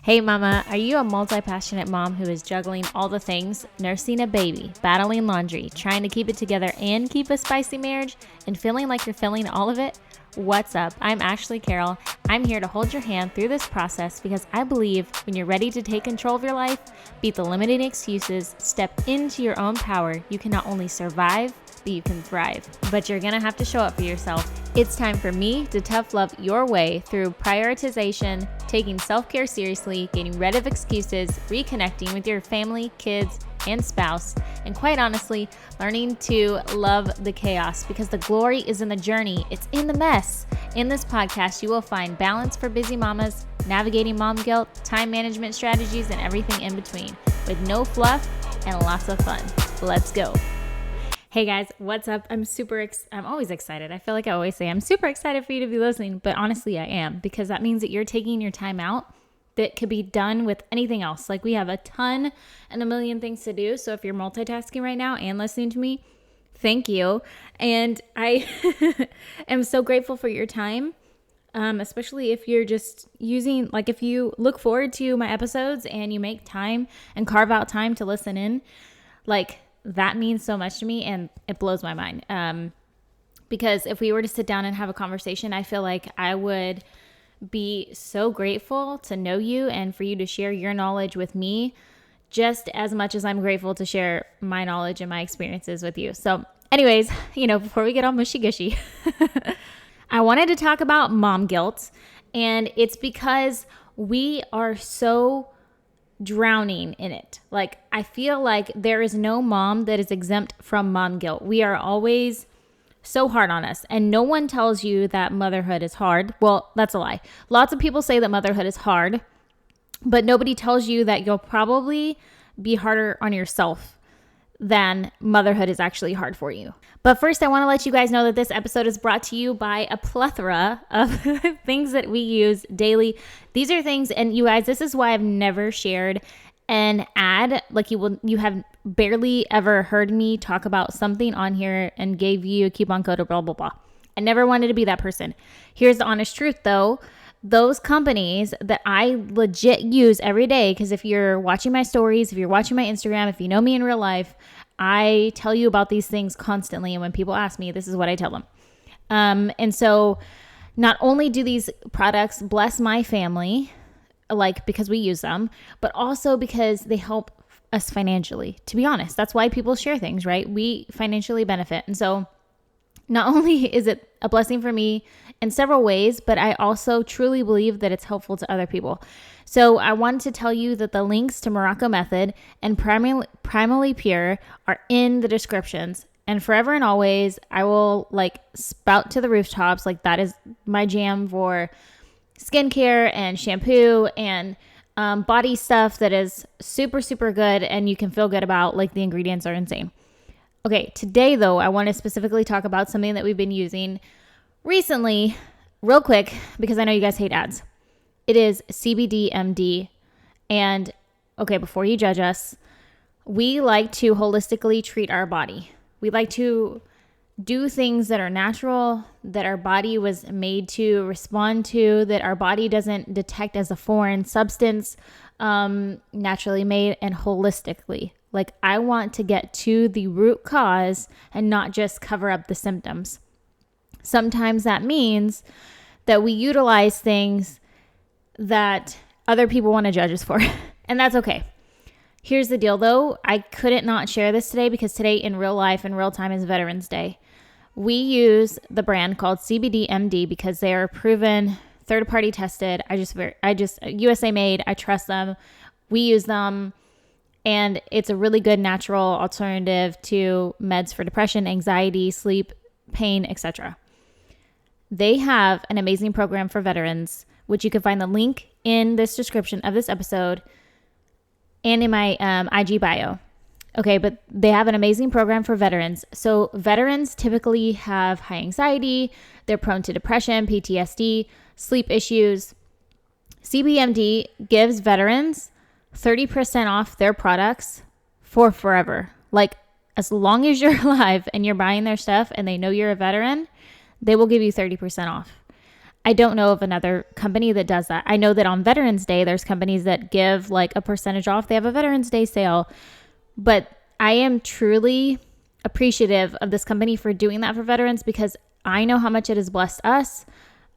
Hey mama, are you a multi-passionate mom who is juggling all the things, nursing a baby, battling laundry, trying to keep it together and keep a spicy marriage, and feeling like you're feeling all of it? What's up? I'm Ashley Carroll. I'm here to hold your hand through this process because I believe when you're ready to take control of your life, beat the limiting excuses, step into your own power, you can not only survive, but you can thrive. But you're gonna have to show up for yourself. It's time for me to tough love your way through prioritization, taking self-care seriously, getting rid of excuses, reconnecting with your family, kids, and spouse, and quite honestly, learning to love the chaos because the glory is in the journey. It's in the mess. In this podcast, you will find balance for busy mamas, navigating mom guilt, time management strategies, and everything in between with no fluff and lots of fun. Let's go. Hey guys, what's up? I'm always excited. I feel like I always say I'm super excited for you to be listening, but honestly I am, because that means that you're taking your time out that could be done with anything else. Like, we have a ton and a million things to do. So if you're multitasking right now and listening to me, thank you. And I am so grateful for your time, especially if you're just using, like, if you look forward to my episodes and you make time and carve out time to listen in, like, that means so much to me and it blows my mind. Because if we were to sit down and have a conversation, I feel like I would be so grateful to know you and for you to share your knowledge with me just as much as I'm grateful to share my knowledge and my experiences with you. So anyways, before we get all mushy gushy, I wanted to talk about mom guilt, and it's because we are so drowning in it. Like, I feel like there is no mom that is exempt from mom guilt. We are always so hard on us, and no one tells you that motherhood is hard. Well, that's a lie. Lots of people say that motherhood is hard, but nobody tells you that you'll probably be harder on yourself than motherhood is actually hard for you. But first, I want to let you guys know that this episode is brought to you by a plethora of things that we use daily. These are things, and you guys, this is why I've never shared an ad. Like, you have barely ever heard me talk about something on here and gave you a coupon code or blah, blah, blah. I never wanted to be that person. Here's the honest truth though. Those companies that I legit use every day, because if you're watching my stories, if you're watching my Instagram, if you know me in real life, I tell you about these things constantly. And when people ask me, this is what I tell them. And so not only do these products bless my family, like, because we use them, but also because they help us financially. To be honest, that's why people share things, right? We financially benefit. And so not only is it a blessing for me in several ways, but I also truly believe that it's helpful to other people. So I wanted to tell you that the links to Morocco Method and Primally Pure are in the descriptions. And forever and always, I will spout to the rooftops. Like, that is my jam for skincare and shampoo and body stuff that is super, super good and you can feel good about. Like, the ingredients are insane. Okay, today though, I want to specifically talk about something that we've been using recently, real quick, because I know you guys hate ads. It is CBD-MD. And okay, before you judge us, we like to holistically treat our body. We like to do things that are natural, that our body was made to respond to, that our body doesn't detect as a foreign substance, naturally made, and holistically. Like, I want to get to the root cause and not just cover up the symptoms. Sometimes that means that we utilize things that other people want to judge us for, and that's okay. Here's the deal though. I couldn't not share this today because today in real life, in real time, is Veterans Day. We use the brand called CBD-MD because they are proven, third-party tested. I just USA made. I trust them. We use them. And it's a really good natural alternative to meds for depression, anxiety, sleep, pain, etc. They have an amazing program for veterans, which you can find the link in this description of this episode and in my IG bio. Okay, but they have an amazing program for veterans. So veterans typically have high anxiety. They're prone to depression, PTSD, sleep issues. CBD gives veterans 30% off their products for forever. Like, as long as you're alive and you're buying their stuff and they know you're a veteran, they will give you 30% off. I don't know of another company that does that. I know that on Veterans Day, there's companies that give like a percentage off. They have a Veterans Day sale. But I am truly appreciative of this company for doing that for veterans, because I know how much it has blessed us.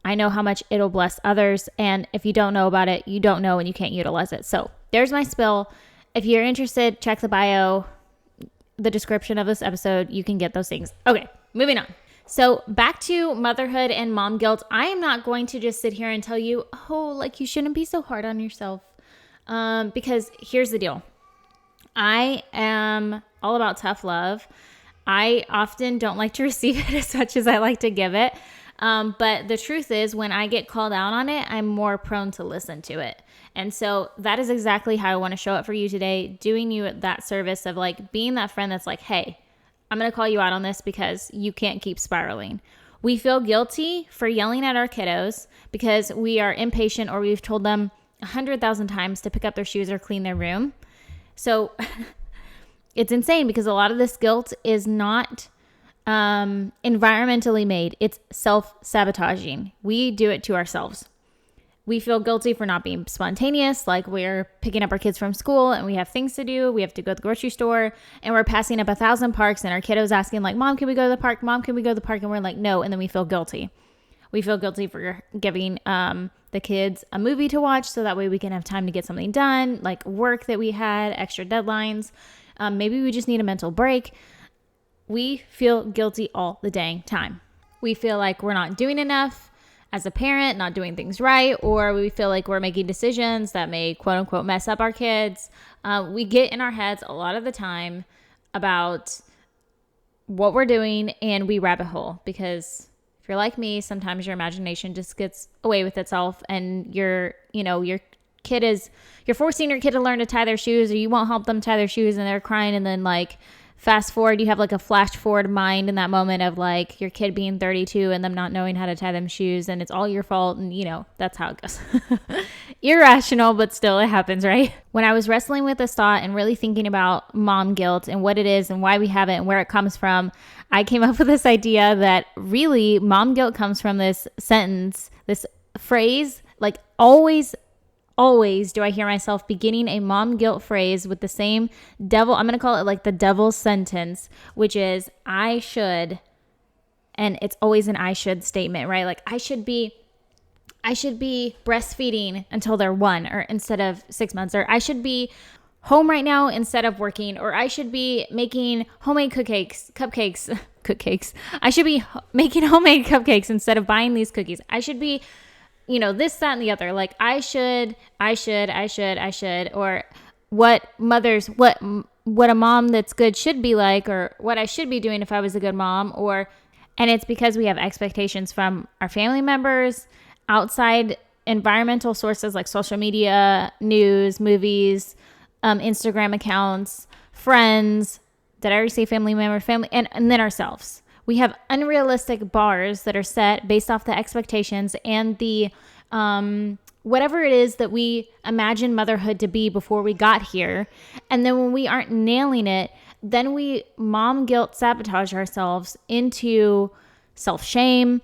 I know how much it'll bless others. And if you don't know about it, you don't know and you can't utilize it. So there's my spill. If you're interested, check the bio, the description of this episode. You can get those things. Okay, moving on. So back to motherhood and mom guilt. I am not going to just sit here and tell you, oh, like you shouldn't be so hard on yourself. Because here's the deal. I am all about tough love. I often don't like to receive it as much as I like to give it. But the truth is, when I get called out on it, I'm more prone to listen to it. And so that is exactly how I want to show up for you today, doing you that service of like being that friend that's like, hey, I'm going to call you out on this because you can't keep spiraling. We feel guilty for yelling at our kiddos because we are impatient, or we've told them 100,000 times to pick up their shoes or clean their room. So it's insane because a lot of this guilt is not environmentally made. It's self-sabotaging. We do it to ourselves. We feel guilty for not being spontaneous, like we're picking up our kids from school and we have things to do. We have to go to the grocery store and we're passing up 1,000 parks and our kiddo's asking like, Mom, can we go to the park? Mom, can we go to the park? And we're like, no. And then we feel guilty. We feel guilty for giving the kids a movie to watch so that way we can have time to get something done, like work that we had, extra deadlines. Maybe we just need a mental break. We feel guilty all the dang time. We feel like we're not doing enough as a parent, not doing things right, or we feel like we're making decisions that may quote unquote mess up our kids. We get in our heads a lot of the time about what we're doing and we rabbit hole, because if you're like me, sometimes your imagination just gets away with itself and you're forcing your kid to learn to tie their shoes, or you won't help them tie their shoes and they're crying, and then like fast forward, you have like a flash forward mind in that moment of like your kid being 32 and them not knowing how to tie them shoes, and it's all your fault, and that's how it goes. Irrational, but still it happens, right? When I was wrestling with this thought and really thinking about mom guilt and what it is and why we have it and where it comes from, I came up with this idea that really mom guilt comes from this sentence, this phrase, like always do I hear myself beginning a mom guilt phrase with the same devil. I'm going to call it like the devil's sentence, which is I should. And it's always an I should statement, right? Like I should be breastfeeding until they're 1 or instead of 6 months, or I should be home right now instead of working, or I should be making homemade cupcakes. I should be making homemade cupcakes instead of buying these cookies. I should be this, that, and the other. Like I should, or what a mom that's good should be like, or what I should be doing if I was a good mom, and it's because we have expectations from our family members, outside environmental sources like social media, news, movies, Instagram accounts, friends. Did I already say family member, and then ourselves. We have unrealistic bars that are set based off the expectations and the whatever it is that we imagine motherhood to be before we got here. And then when we aren't nailing it, then we mom guilt sabotage ourselves into self-shame,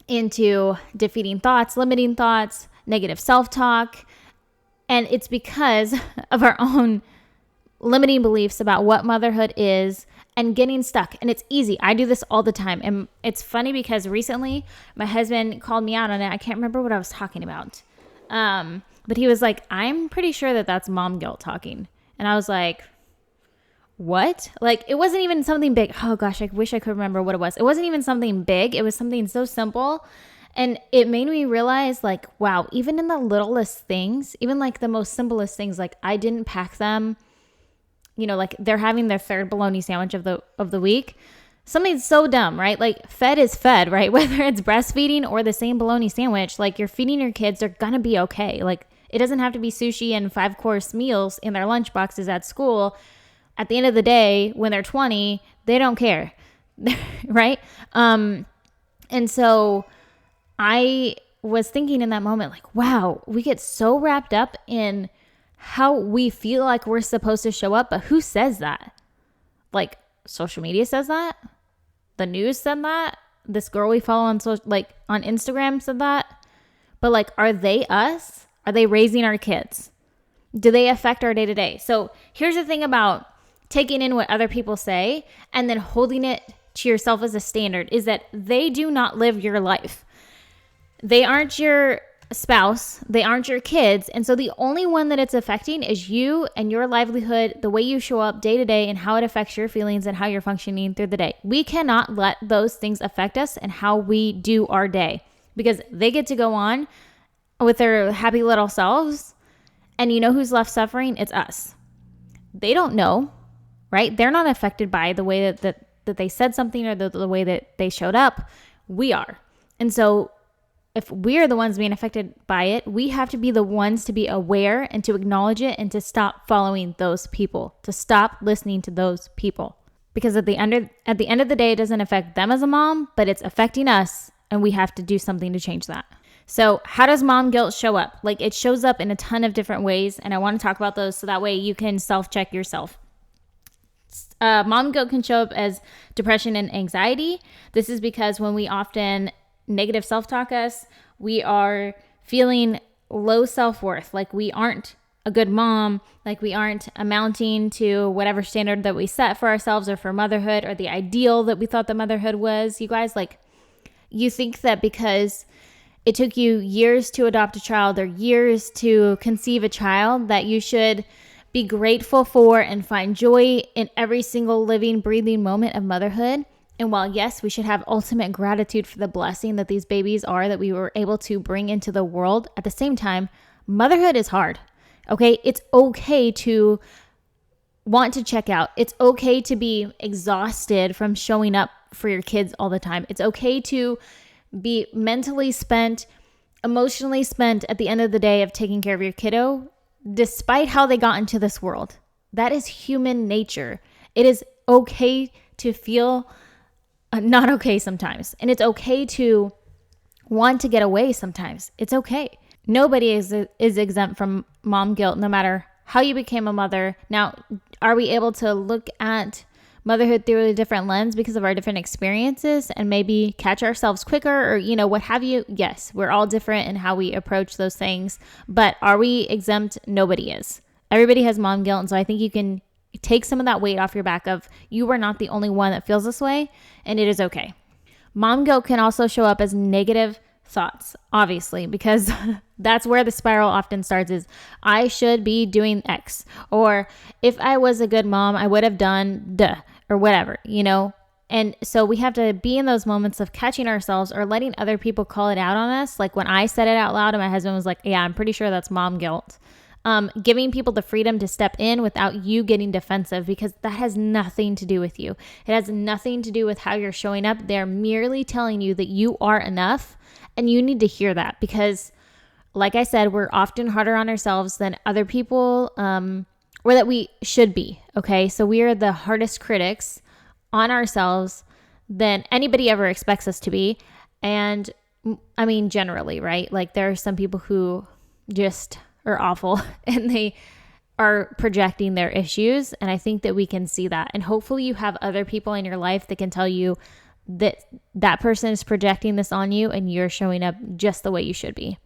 into defeating thoughts, limiting thoughts, negative self-talk. And it's because of our own limiting beliefs about what motherhood is and getting stuck. And it's easy. I do this all the time. And it's funny because recently my husband called me out on it. I can't remember what I was talking about. But he was like, I'm pretty sure that that's mom guilt talking. And I was like, what? Like, it wasn't even something big. Oh gosh, I wish I could remember what it was. It wasn't even something big. It was something so simple. And it made me realize like, wow, even in the littlest things, even like the most simplest things, like I didn't pack them, like they're having their third bologna sandwich of the week. Something so dumb, right? Like fed is fed, right? Whether it's breastfeeding or the same bologna sandwich, like you're feeding your kids, they're going to be okay. Like it doesn't have to be sushi and 5-course meals in their lunch boxes at school. At the end of the day, when they're 20, they don't care, right? And so I was thinking in that moment, like, wow, we get so wrapped up in how we feel like we're supposed to show up, but who says that? Like social media says that? The news said that? this girl we follow on on Instagram said that. But like, are they us? Are they raising our kids? Do they affect our day-to-day? So here's the thing about taking in what other people say and then holding it to yourself as a standard, is that they do not live your life. They aren't your spouse. They aren't your kids. And so the only one that it's affecting is you and your livelihood, the way you show up day to day, and how it affects your feelings and how you're functioning through the day. We cannot let those things affect us and how we do our day, because they get to go on with their happy little selves. And you know who's left suffering? It's us. They don't know, right? They're not affected by the way that they said something or the way that they showed up. We are. And so if we're the ones being affected by it, we have to be the ones to be aware and to acknowledge it and to stop following those people, to stop listening to those people. Because at the end of the day, it doesn't affect them as a mom, but it's affecting us, and we have to do something to change that. So how does mom guilt show up? Like, it shows up in a ton of different ways, and I want to talk about those so that way you can self-check yourself. Mom guilt can show up as depression and anxiety. This is because when we often negative self-talk us, we are feeling low self-worth, like we aren't a good mom, like we aren't amounting to whatever standard that we set for ourselves or for motherhood, or the ideal that we thought that motherhood was. You guys, like, you think that because it took you years to adopt a child or years to conceive a child, that you should be grateful for and find joy in every single living, breathing moment of motherhood. And while yes, we should have ultimate gratitude for the blessing that these babies are, that we were able to bring into the world, at the same time, motherhood is hard. Okay? It's okay to want to check out. It's okay to be exhausted from showing up for your kids all the time. It's okay to be mentally spent, emotionally spent at the end of the day of taking care of your kiddo, despite how they got into this world. That is human nature. It is okay to feel not okay sometimes. And it's okay to want to get away sometimes. It's okay. Nobody is exempt from mom guilt, no matter how you became a mother. Now, are we able to look at motherhood through a different lens because of our different experiences and maybe catch ourselves quicker, or, what have you? Yes, we're all different in how we approach those things. But are we exempt? Nobody is. Everybody has mom guilt. And so I think you can take some of that weight off your back of, you are not the only one that feels this way, and it is okay. Mom guilt can also show up as negative thoughts, obviously, because that's where the spiral often starts, is I should be doing X, or if I was a good mom, I would have done duh, or whatever, And so we have to be in those moments of catching ourselves or letting other people call it out on us. Like when I said it out loud and my husband was like, yeah, I'm pretty sure that's mom guilt. Giving people the freedom to step in without you getting defensive, because that has nothing to do with you. It has nothing to do with how you're showing up. They're merely telling you that you are enough, and you need to hear that, because like I said, we're often harder on ourselves than other people, or that we should be. Okay. So we are the hardest critics on ourselves than anybody ever expects us to be. And I mean, generally, right? Like there are some people who just are awful and they are projecting their issues. And I think that we can see that. And hopefully you have other people in your life that can tell you that that person is projecting this on you and you're showing up just the way you should be.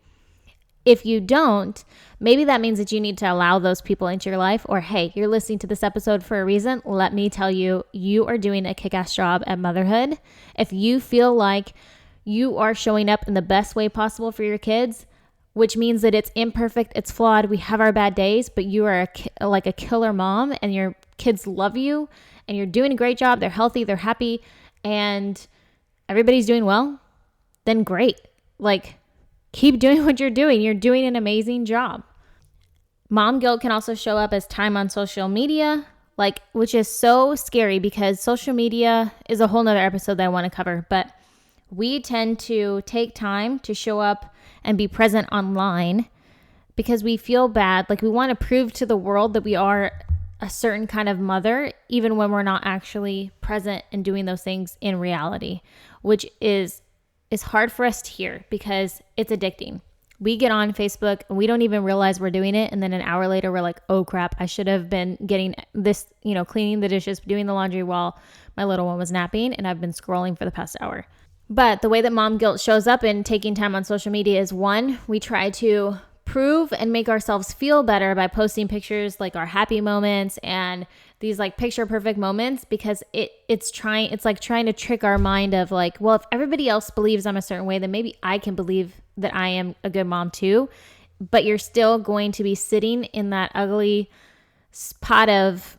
If you don't, maybe that means that you need to allow those people into your life, or, hey, you're listening to this episode for a reason. Let me tell you, you are doing a kick-ass job at motherhood. If you feel like you are showing up in the best way possible for your kids, which means that it's imperfect, it's flawed, we have our bad days, but you are like a killer mom and your kids love you and you're doing a great job, they're healthy, they're happy, and everybody's doing well, then great. Like, keep doing what you're doing. You're doing an amazing job. Mom guilt can also show up as time on social media, which is so scary because social media is a whole nother episode that I want to cover, but we tend to take time to show up and be present online because we feel bad. Like we want to prove to the world that we are a certain kind of mother, even when we're not actually present and doing those things in reality, which is hard for us to hear because it's addicting. We get on Facebook and we don't even realize we're doing it. And then an hour later, we're like, oh crap, I should have been getting this, cleaning the dishes, doing the laundry while my little one was napping. And I've been scrolling for the past hour. But the way that mom guilt shows up in taking time on social media is, one, we try to prove and make ourselves feel better by posting pictures like our happy moments and these like picture perfect moments, because it's like trying to trick our mind of like, well, if everybody else believes I'm a certain way, then maybe I can believe that I am a good mom too. But you're still going to be sitting in that ugly pot of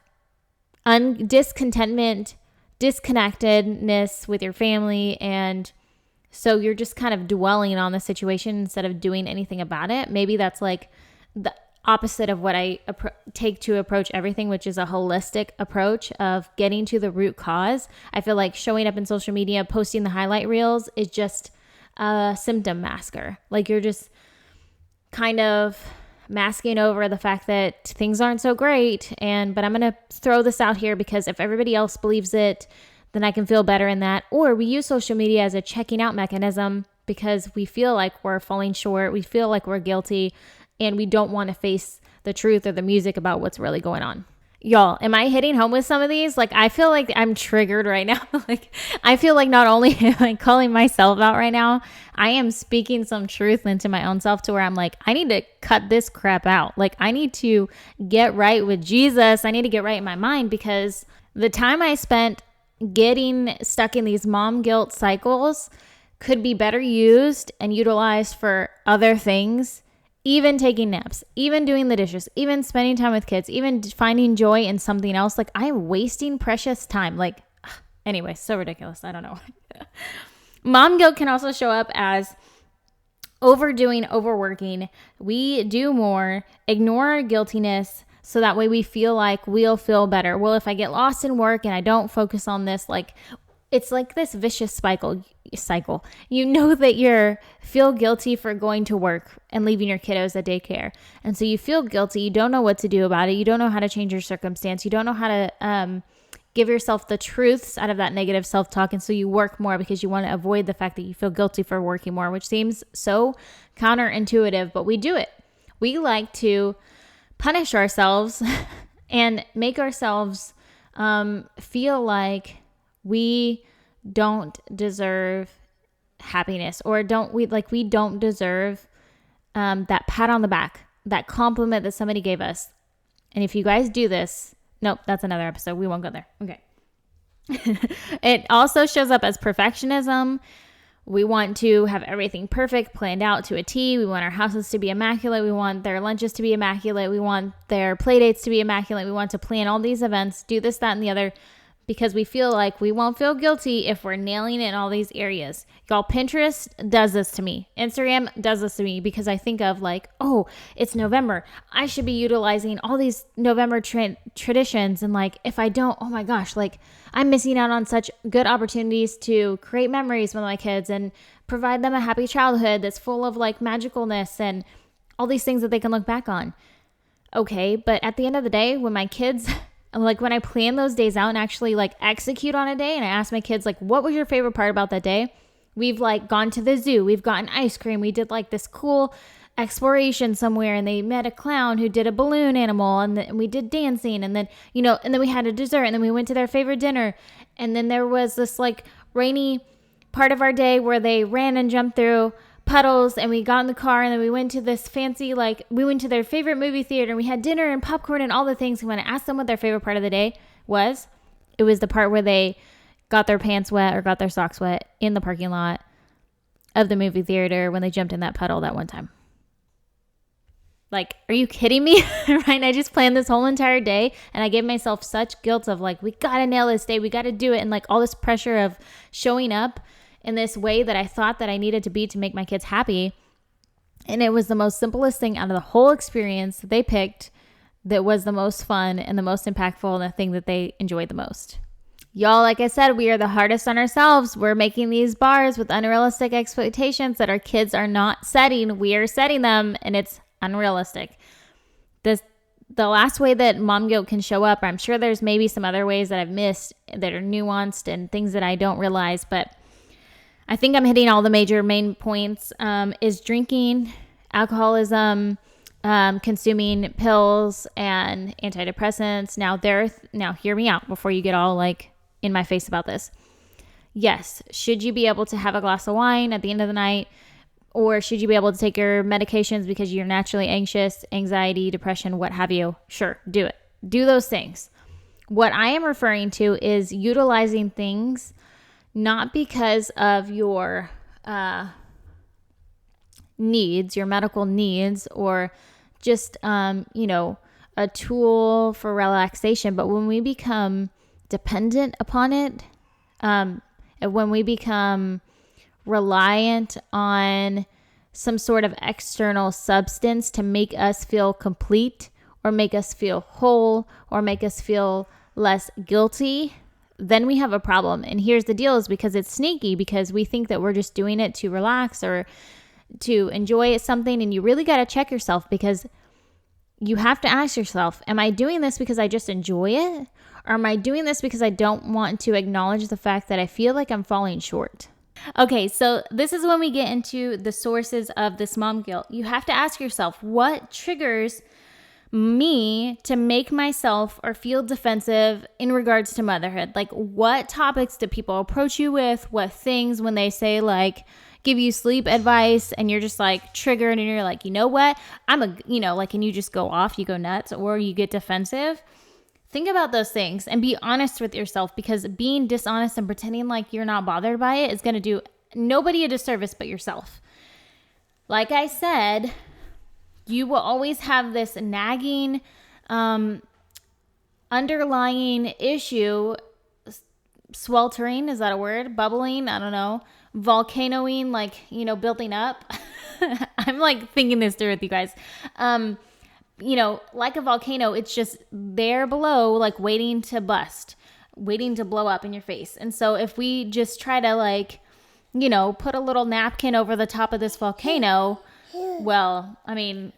discontentment, disconnectedness with your family. And so you're just kind of dwelling on the situation instead of doing anything about it. Maybe that's like the opposite of what I take to approach everything, which is a holistic approach of getting to the root cause. I feel like showing up in social media, posting the highlight reels is just a symptom masker. Like you're just kind of masking over the fact that things aren't so great. But I'm going to throw this out here because if everybody else believes it, then I can feel better in that. Or we use social media as a checking out mechanism because we feel like we're falling short. We feel like we're guilty and we don't want to face the truth or the music about what's really going on. Y'all, am I hitting home with some of these? Like, I feel like I'm triggered right now. Like, I feel like not only am I calling myself out right now, I am speaking some truth into my own self to where I'm like, I need to cut this crap out. Like, I need to get right with Jesus. I need to get right in my mind, because the time I spent getting stuck in these mom guilt cycles could be better used and utilized for other things. Even taking naps, even doing the dishes, even spending time with kids, even finding joy in something else. Like, I am wasting precious time. Like, anyway, so ridiculous. I don't know. Mom guilt can also show up as overdoing, overworking. We do more, ignore our guiltiness, so that way we feel like we'll feel better. Well, if I get lost in work and I don't focus on this, like, it's like this vicious cycle. You know that you feel guilty for going to work and leaving your kiddos at daycare. And so you feel guilty. You don't know what to do about it. You don't know how to change your circumstance. You don't know how to give yourself the truths out of that negative self-talk. And so you work more because you want to avoid the fact that you feel guilty for working more, which seems so counterintuitive, but we do it. We like to punish ourselves and make ourselves feel like we don't deserve happiness, or we don't deserve that pat on the back, that compliment that somebody gave us. And if you guys do this, nope, that's another episode. We won't go there. Okay. It also shows up as perfectionism. We want to have everything perfect, planned out to a T. We want our houses to be immaculate. We want their lunches to be immaculate. We want their play dates to be immaculate. We want to plan all these events, do this, that, and the other, because we feel like we won't feel guilty if we're nailing it in all these areas. Y'all, Pinterest does this to me. Instagram does this to me, because I think of like, oh, it's November. I should be utilizing all these November traditions. And like, if I don't, oh my gosh, like I'm missing out on such good opportunities to create memories with my kids and provide them a happy childhood that's full of like magicalness and all these things that they can look back on. Okay, but at the end of the day, when my kids... like when I plan those days out and actually like execute on a day, and I ask my kids like, what was your favorite part about that day? We've like gone to the zoo. We've gotten ice cream. We did like this cool exploration somewhere, and they met a clown who did a balloon animal, and we did dancing, and then, and then we had a dessert, and then we went to their favorite dinner. And then there was this like rainy part of our day where they ran and jumped through puddles, and we got in the car, and then we went to this fancy, like we went to their favorite movie theater, and we had dinner and popcorn and all the things. And when I asked them what their favorite part of the day was, it was the part where they got their pants wet or got their socks wet in the parking lot of the movie theater when they jumped in that puddle that one time. Like, are you kidding me? Right? I just planned this whole entire day, and I gave myself such guilt of like, we gotta nail this day, we gotta do it, and like all this pressure of showing up in this way that I thought that I needed to be to make my kids happy. And it was the most simplest thing out of the whole experience that they picked that was the most fun and the most impactful and the thing that they enjoyed the most. Y'all, like I said, we are the hardest on ourselves. We're making these bars with unrealistic expectations that our kids are not setting. We are setting them, and it's unrealistic. The last way that mom guilt can show up, I'm sure there's maybe some other ways that I've missed that are nuanced and things that I don't realize, but I think I'm hitting all the main points, is drinking, alcoholism, consuming pills and antidepressants. Now hear me out before you get all like in my face about this. Yes. Should you be able to have a glass of wine at the end of the night? Or should you be able to take your medications because you're naturally anxious, anxiety, depression, what have you? Sure, do it. Do those things. What I am referring to is utilizing things not because of your needs, your medical needs, or just, a tool for relaxation. But when we become dependent upon it, and when we become reliant on some sort of external substance to make us feel complete or make us feel whole or make us feel less guilty, then we have a problem. And here's the deal, is because it's sneaky, because we think that we're just doing it to relax or to enjoy something. And you really got to check yourself, because you have to ask yourself, am I doing this because I just enjoy it? Or am I doing this because I don't want to acknowledge the fact that I feel like I'm falling short? Okay, so this is when we get into the sources of this mom guilt. You have to ask yourself, what triggers me to make myself or feel defensive in regards to motherhood? Like, what topics do people approach you with? What things, when they say like, give you sleep advice, and you're just like triggered and you're like, you know what? and you just go off, you go nuts, or you get defensive. Think about those things and be honest with yourself, because being dishonest and pretending like you're not bothered by it is going to do nobody a disservice but yourself. Like I said, you will always have this nagging, underlying issue, sweltering, is that a word? Bubbling, I don't know. Volcanoing, like, building up. I'm like thinking this through with you guys. Like a volcano, it's just there below, like waiting to bust, waiting to blow up in your face. And so if we just try to put a little napkin over the top of this volcano, well, I mean,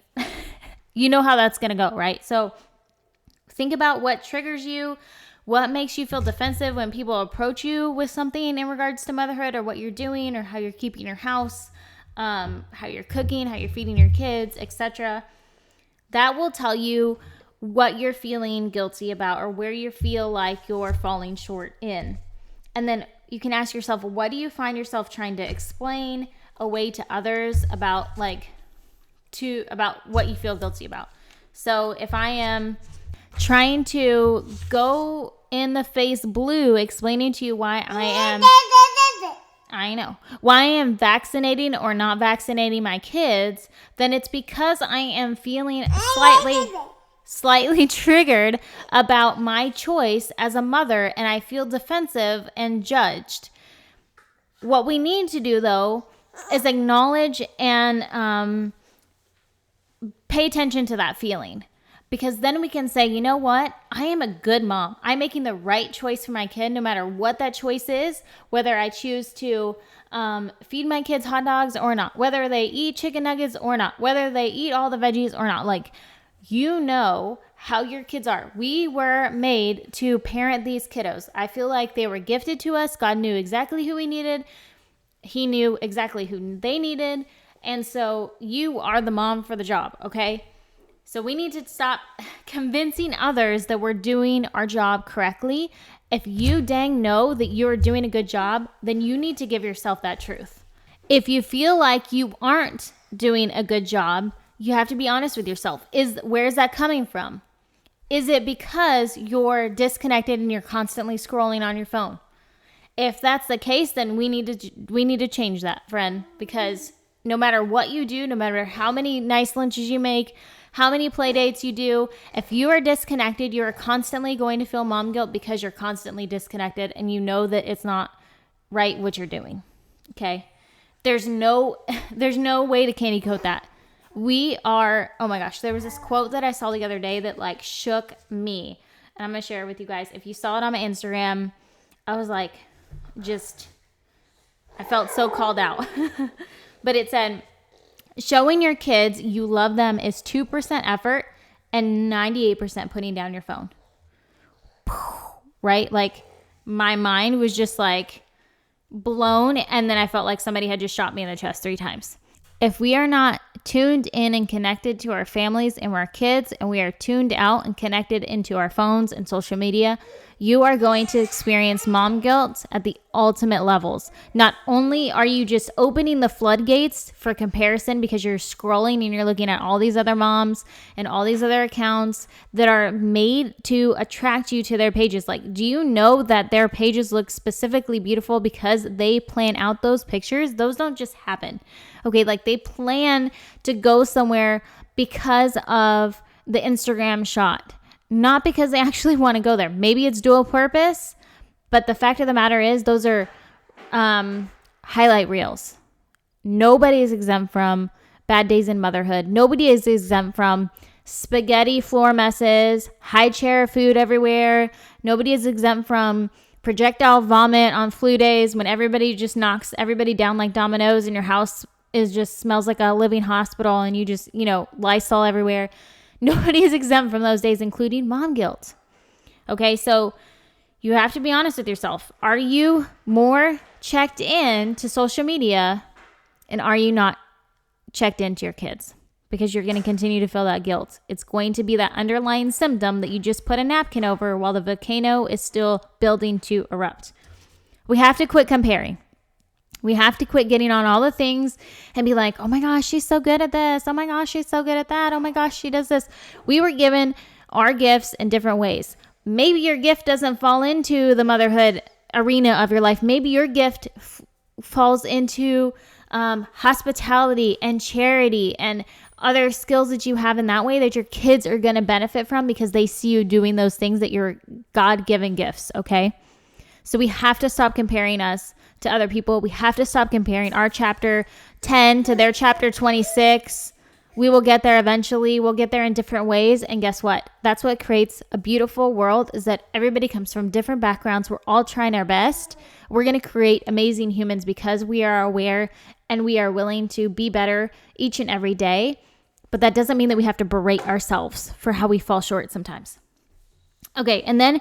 you know how that's going to go, right? So think about what triggers you, what makes you feel defensive when people approach you with something in regards to motherhood, or what you're doing, or how you're keeping your house, how you're cooking, how you're feeding your kids, etc. That will tell you what you're feeling guilty about, or where you feel like you're falling short in. And then you can ask yourself, what do you find yourself trying to explain away to others about what you feel guilty about? So if I am trying to go in the face blue explaining to you why I am vaccinating or not vaccinating my kids, then it's because I am feeling slightly triggered about my choice as a mother, and I feel defensive and judged. What we need to do, though, is acknowledge and pay attention to that feeling. Because then we can say, you know what? I am a good mom. I'm making the right choice for my kid, no matter what that choice is, whether I choose to feed my kids hot dogs or not, whether they eat chicken nuggets or not, whether they eat all the veggies or not. Like, you know how your kids are. We were made to parent these kiddos. I feel like they were gifted to us. God knew exactly who we needed. He knew exactly who they needed. And so you are the mom for the job, okay? So we need to stop convincing others that we're doing our job correctly. If you dang know that you're doing a good job, then you need to give yourself that truth. If you feel like you aren't doing a good job, you have to be honest with yourself. Where is that coming from? Is it because you're disconnected and you're constantly scrolling on your phone? If that's the case, then we need to change that, friend, because no matter what you do, no matter how many nice lunches you make, how many play dates you do, if you are disconnected, you are constantly going to feel mom guilt because you're constantly disconnected and you know that it's not right what you're doing. Okay? There's no way to candy coat that. Oh my gosh, there was this quote that I saw the other day that shook me. And I'm going to share it with you guys. If you saw it on my Instagram, I was like, I felt so called out. But it said, showing your kids you love them is 2% effort and 98% putting down your phone. Right? My mind was just blown, and then I felt like somebody had just shot me in the chest 3 times. If we are not tuned in and connected to our families and our kids, and we are tuned out and connected into our phones and social media, you are going to experience mom guilt at the ultimate levels. Not only are you just opening the floodgates for comparison because you're scrolling and you're looking at all these other moms and all these other accounts that are made to attract you to their pages. Like, do you know that their pages look specifically beautiful because they plan out those pictures? Those don't just happen. Okay, like they plan to go somewhere because of the Instagram shot, not because they actually want to go there. Maybe it's dual purpose, but the fact of the matter is those are highlight reels. Nobody is exempt from bad days in motherhood. Nobody is exempt from spaghetti floor messes, high chair food everywhere. Nobody is exempt from projectile vomit on flu days when everybody just knocks everybody down like dominoes and your house just smells like a living hospital and you just, Lysol everywhere. Nobody is exempt from those days, including mom guilt. Okay, so you have to be honest with yourself. Are you more checked in to social media, and are you not checked into your kids? Because you're going to continue to feel that guilt. It's going to be that underlying symptom that you just put a napkin over while the volcano is still building to erupt. We have to quit comparing. We have to quit getting on all the things and be like, oh my gosh, she's so good at this. Oh my gosh, she's so good at that. Oh my gosh, she does this. We were given our gifts in different ways. Maybe your gift doesn't fall into the motherhood arena of your life. Maybe your gift falls into hospitality and charity and other skills that you have in that way that your kids are going to benefit from because they see you doing those things that you're God-given gifts, okay? So we have to stop comparing us to other people. We have to stop comparing our chapter 10 to their chapter 26. We will get there eventually. We'll get there in different ways. And guess what? That's what creates a beautiful world, is that everybody comes from different backgrounds. We're all trying our best. We're going to create amazing humans because we are aware and we are willing to be better each and every day. But that doesn't mean that we have to berate ourselves for how we fall short sometimes. Okay, and then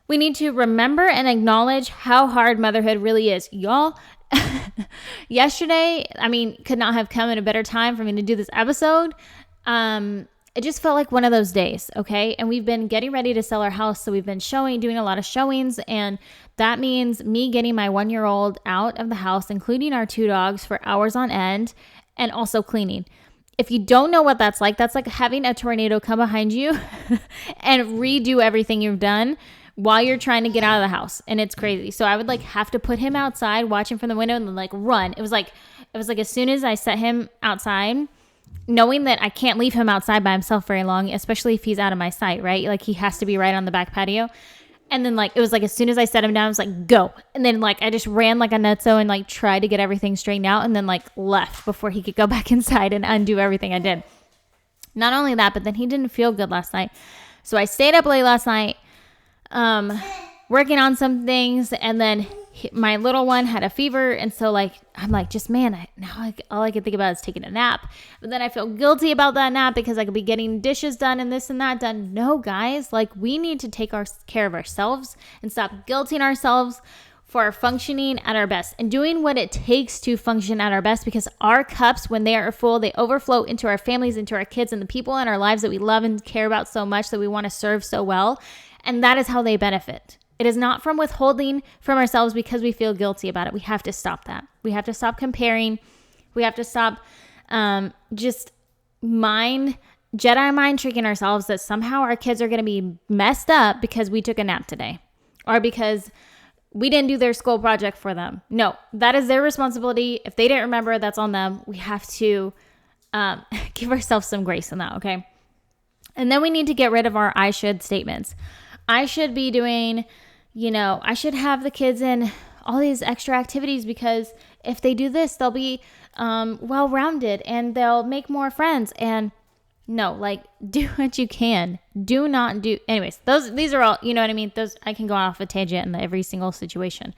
we need to remember and acknowledge how hard motherhood really is. Y'all, yesterday, could not have come at a better time for me to do this episode. It just felt like one of those days, okay? And we've been getting ready to sell our house, so we've been doing a lot of showings, and that means me getting my 1-year-old out of the house, including our 2 dogs, for hours on end, and also cleaning. If you don't know what that's like having a tornado come behind you and redo everything you've done while you're trying to get out of the house. And it's crazy. So I would have to put him outside, watch him from the window, and then run. It was like as soon as I set him outside, knowing that I can't leave him outside by himself very long, especially if he's out of my sight, right? He has to be right on the back patio. And then it was as soon as I set him down, I was like, go. And then I just ran like a nutso and tried to get everything straightened out, and then left before he could go back inside and undo everything I did. Not only that, but then he didn't feel good last night. So I stayed up late last night, working on some things, and then my little one had a fever, and so I'm all I can think about is taking a nap. But then I feel guilty about that nap because I could be getting dishes done and this and that done. No, guys, we need to take care of ourselves and stop guilting ourselves for functioning at our best and doing what it takes to function at our best, because our cups, when they are full, they overflow into our families, into our kids, and the people in our lives that we love and care about so much, that we want to serve so well. And that is how they benefit. It is not from withholding from ourselves because we feel guilty about it. We have to stop that. We have to stop comparing. We have to stop just Jedi mind tricking ourselves that somehow our kids are going to be messed up because we took a nap today, or because we didn't do their school project for them. No, that is their responsibility. If they didn't remember, that's on them. We have to give ourselves some grace in that, okay? And then we need to get rid of our I should statements. I should be doing, I should have the kids in all these extra activities because if they do this, they'll be well-rounded and they'll make more friends. And no, do what you can. Do not do. Anyways, these are all, you know what I mean? Those, I can go off a tangent in every single situation.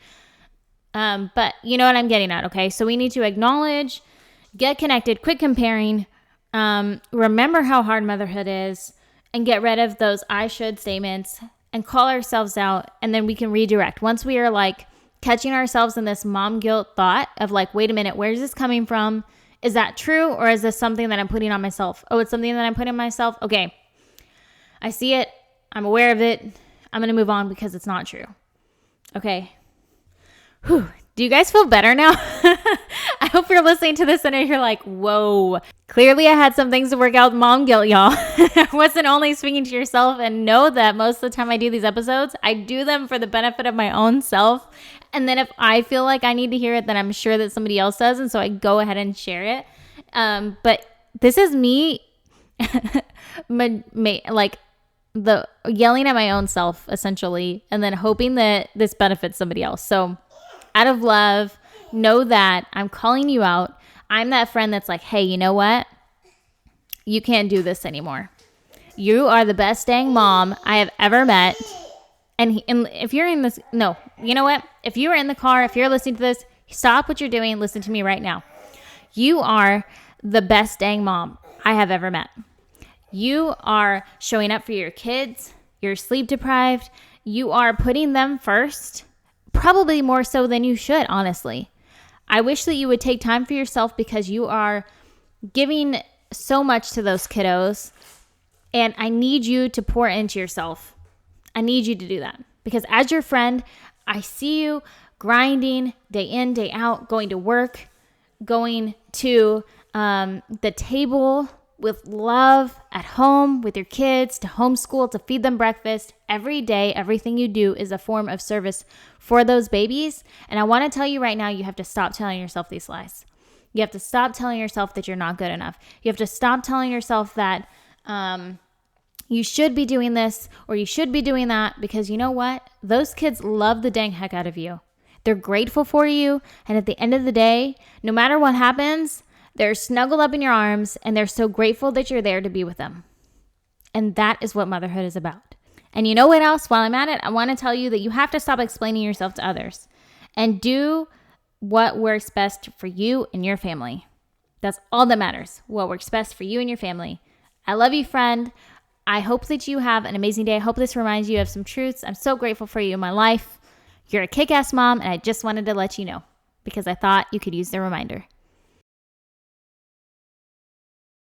But you know what I'm getting at, okay? So we need to acknowledge, get connected, quit comparing, remember how hard motherhood is, and get rid of those I should statements and call ourselves out, and then we can redirect. Once we are catching ourselves in this mom guilt thought of wait a minute, where's this coming from? Is that true, or is this something that I'm putting on myself? Oh, it's something that I'm putting on myself? Okay, I see it. I'm aware of it. I'm going to move on because it's not true. Okay. Whew. Do you guys feel better now? I hope you're listening to this and you're like, whoa. Clearly I had some things to work out mom guilt, y'all. I wasn't only speaking to yourself, and know that most of the time I do these episodes, I do them for the benefit of my own self. And then if I feel like I need to hear it, then I'm sure that somebody else does. And so I go ahead and share it. But this is me like the yelling at my own self, essentially, and then hoping that this benefits somebody else. So out of love, know that I'm calling you out. I'm that friend that's like, hey, you know what? You can't do this anymore. You are the best dang mom I have ever met. And if you're in this, no, you know what? If you are in the car, if you're listening to this, stop what you're doing. Listen to me right now. You are the best dang mom I have ever met. You are showing up for your kids. You're sleep deprived. You are putting them first, probably more so than you should, honestly. I wish that you would take time for yourself, because you are giving so much to those kiddos, and I need you to pour into yourself. I need you to do that, because as your friend, I see you grinding day in, day out, going to work, going to the table with love at home with your kids, to homeschool, to feed them breakfast. Every day, everything you do is a form of service for those babies. And I want to tell you right now, you have to stop telling yourself these lies. You have to stop telling yourself that you're not good enough. You have to stop telling yourself that you should be doing this or you should be doing that, because you know what? Those kids love the dang heck out of you. They're grateful for you. And at the end of the day, no matter what happens, they're snuggled up in your arms, and they're so grateful that you're there to be with them. And that is what motherhood is about. And you know what else? While I'm at it, I want to tell you that you have to stop explaining yourself to others and do what works best for you and your family. That's all that matters. What works best for you and your family. I love you, friend. I hope that you have an amazing day. I hope this reminds you of some truths. I'm so grateful for you in my life. You're a kick-ass mom, and I just wanted to let you know, because I thought you could use the reminder.